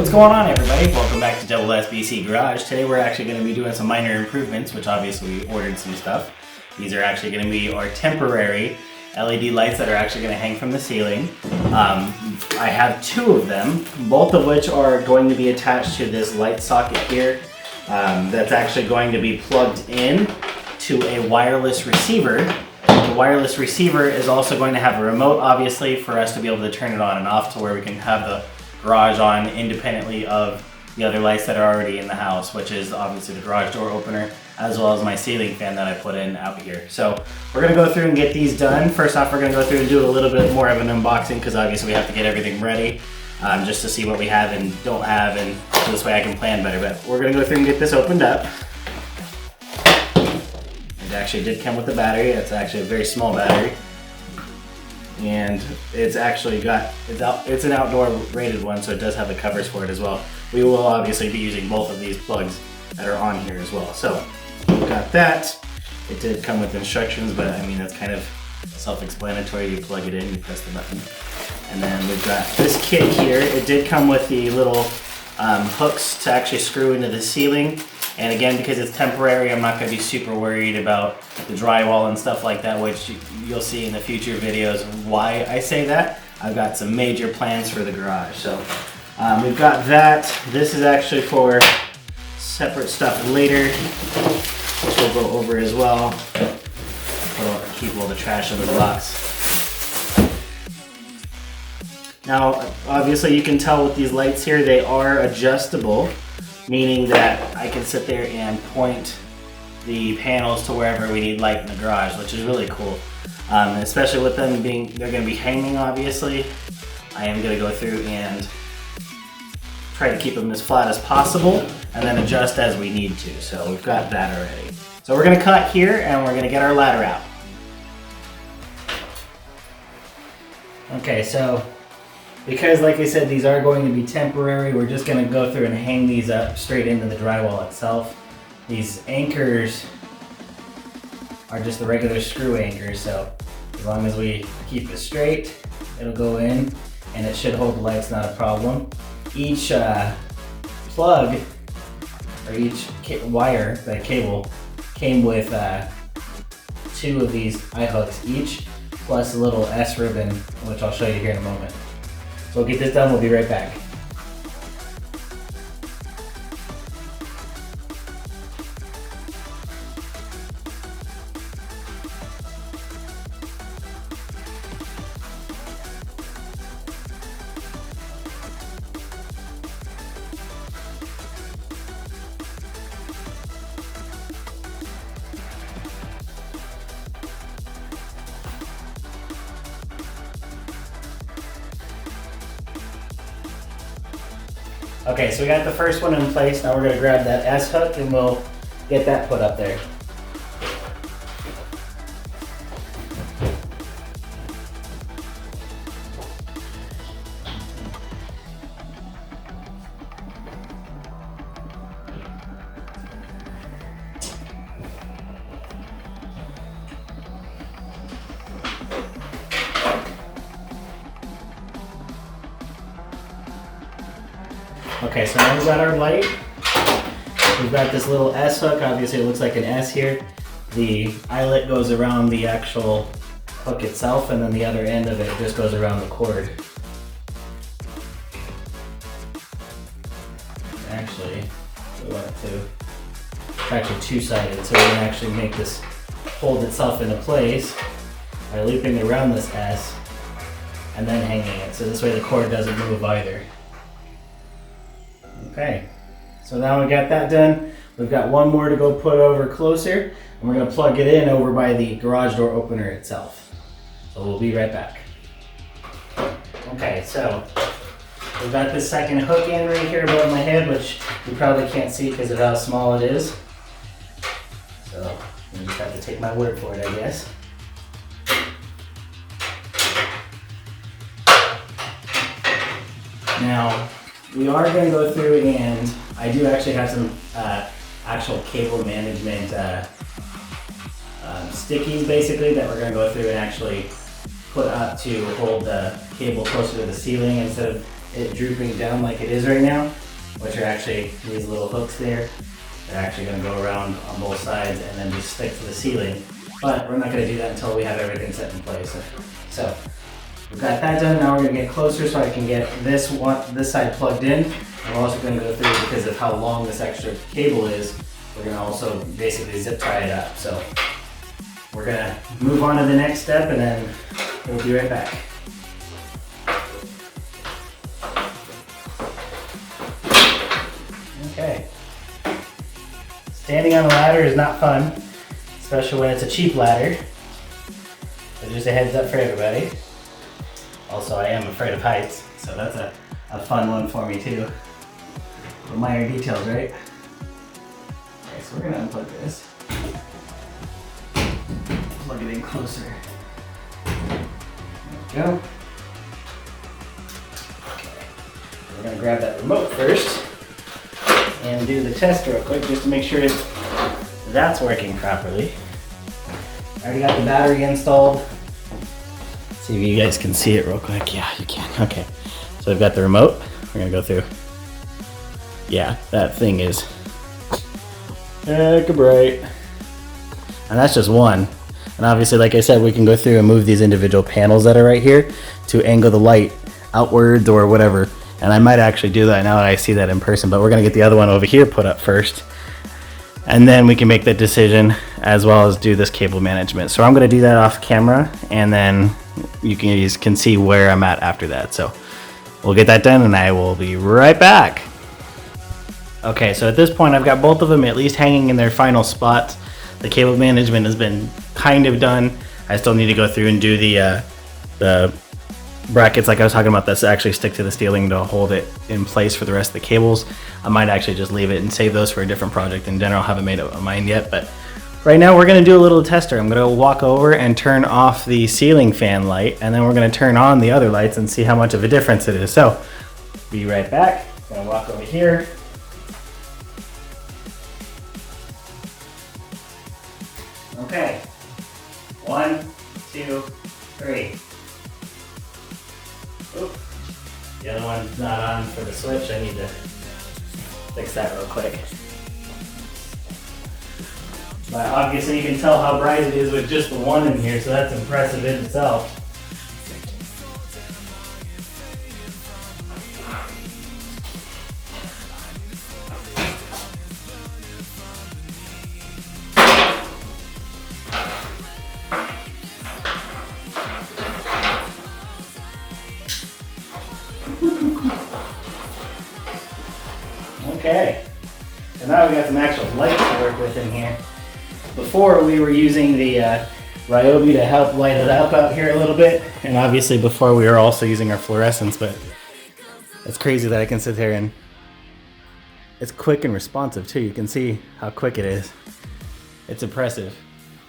What's going on, everybody? Welcome back to Double SBC Garage. Today we're actually going to be doing some minor improvements, which obviously we ordered some stuff. These are actually going to be our temporary LED lights that are actually going to hang from the ceiling. I have two of them, both of which are going to be attached to this light socket here. That's actually going to be plugged in to a wireless receiver. The wireless receiver is also going to have a remote, obviously, for us to be able to turn it on and off to where we can have the garage on independently of the other lights that are already in the house, which is obviously the garage door opener, as well as my ceiling fan that I put in out here. So we're gonna go through and get these done. First off, we're gonna go through and do a little bit more of an unboxing because obviously we have to get everything ready just to see what we have and don't have, and so this way I can plan better. But we're gonna go through and get this opened up. It actually did come with the battery. It's actually a very small battery. And it's actually got, it's an outdoor rated one, so it does have the covers for it as well. We will obviously be using both of these plugs that are on here as well. So we've got that. It did come with instructions, but I mean, that's kind of self-explanatory. You plug it in, you press the button. And then we've got this kit here. It did come with the little hooks to actually screw into the ceiling. And again, because it's temporary, I'm not going to be super worried about the drywall and stuff like that, which you'll see in the future videos why I say that. I've got some major plans for the garage. So we've got that. This is actually for separate stuff later, which we'll go over as well. Keep all the trash in the box. Now, obviously you can tell with these lights here, they are adjustable, meaning that I can sit there and point the panels to wherever we need light in the garage, which is really cool. Especially with them being, they're going to be hanging, obviously. I am going to go through and try to keep them as flat as possible and then adjust as we need to. So we've got that already. So we're going to cut here and we're going to get our ladder out. Okay, so because like I said, these are going to be temporary, we're just going to go through and hang these up straight into the drywall itself. These anchors are just the regular screw anchors, so as long as we keep it straight, it'll go in and it should hold the lights, not a problem. Each plug, or each wire, the cable, came with two of these eye hooks each, plus a little S ribbon, which I'll show you here in a moment. So we'll get this done, we'll be right back. Okay, so we got the first one in place. Now we're going to grab that S hook and we'll get that put up there. Okay, so now we've got our light. We've got this little S hook. Obviously it looks like an S here. The eyelet goes around the actual hook itself, and then the other end of it just goes around the cord. Actually, we want it to, it's actually two-sided, so we can actually make this hold itself into place by looping around this S and then hanging it. So this way the cord doesn't move either. Okay, so now we got that done. We've got one more to go put over closer, and we're going to plug it in over by the garage door opener itself. So we'll be right back. Okay, so we've got this second hook in right here above my head, which you probably can't see because of how small it is. So you just have to take my word for it, I guess. Now, we are going to go through, and I do actually have some actual cable management stickies basically that we're going to go through and actually put up to hold the cable closer to the ceiling instead of it drooping down like it is right now, which are actually these little hooks there. They're actually going to go around on both sides and then just stick to the ceiling. But we're not going to do that until we have everything set in place. So we've got that done. Now we're going to get closer so I can get this side plugged in. And we're also going to go through, because of how long this extra cable is, we're going to also basically zip tie it up. So we're going to move on to the next step and then we'll be right back. Okay. Standing on a ladder is not fun, especially when it's a cheap ladder. So just a heads up for everybody. Also, I am afraid of heights, so that's a fun one for me too. The minor details, right? Okay, so we're gonna unplug this. Plug it in closer. There we go. Okay. We're gonna grab that remote first and do the test real quick just to make sure that's working properly. I already got the battery installed. See if you guys can see it real quick. Yeah, you can. Okay. So I've got the remote. We're gonna go through. Yeah, that thing is heck bright. And that's just one. And obviously, like I said, we can go through and move these individual panels that are right here to angle the light outwards or whatever. And I might actually do that now that I see that in person, but we're gonna get the other one over here put up first. And then we can make that decision as well as do this cable management. So I'm gonna do that off camera and then you guys can see where I'm at after that. So we'll get that done and I will be right back. Okay, so at this point I've got both of them at least hanging in their final spots. The cable management has been kind of done. I still need to go through and do the brackets like I was talking about that actually stick to the ceiling to hold it in place for the rest of the cables. I might actually just leave it and save those for a different project. In general, I haven't made up my mind yet, but right now we're gonna do a little tester. I'm gonna walk over and turn off the ceiling fan light, and then we're gonna turn on the other lights and see how much of a difference it is. So, be right back. I'm gonna walk over here. Okay, 1, 2, 3. Oop. The other one's not on for the switch. I need to fix that real quick. But obviously you can tell how bright it is with just the one in here, so that's impressive in itself. Okay, so now we got some actual lights to work with in here. Before we were using the Ryobi to help light it up out here a little bit, and obviously before we were also using our fluorescents, but it's crazy that I can sit there and it's quick and responsive too. You can see how quick it is. It's impressive.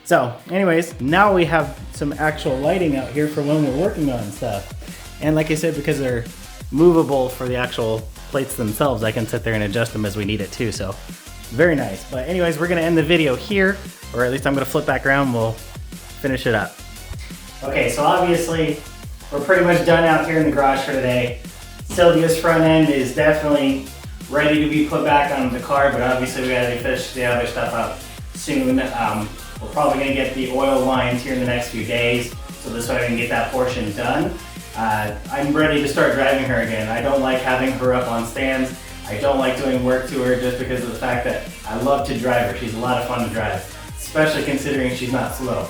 So anyways, now we have some actual lighting out here for when we're working on stuff. And like I said, because they're movable for the actual plates themselves, I can sit there and adjust them as we need it too, so very nice. But anyways, we're gonna end the video here, or at least I'm gonna flip back around and we'll finish it up. Okay, so obviously we're pretty much done out here in the garage for today. Sylvia's front end is definitely ready to be put back on the car, but obviously we gotta finish the other stuff up soon. We're probably gonna get the oil lines here in the next few days, so this way I can get that portion done. I'm ready to start driving her again. I don't like having her up on stands. I don't like doing work to her just because of the fact that I love to drive her. She's a lot of fun to drive, especially considering she's not slow.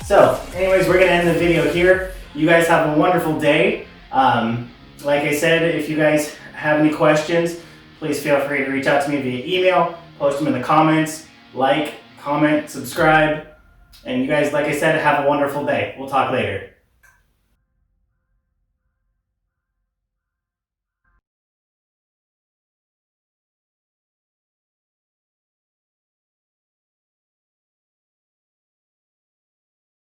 So anyways, we're gonna end the video here. You guys have a wonderful day. Like I said, if you guys have any questions, please feel free to reach out to me via email, post them in the comments, like, comment, subscribe, and you guys, like I said, have a wonderful day. We'll talk later.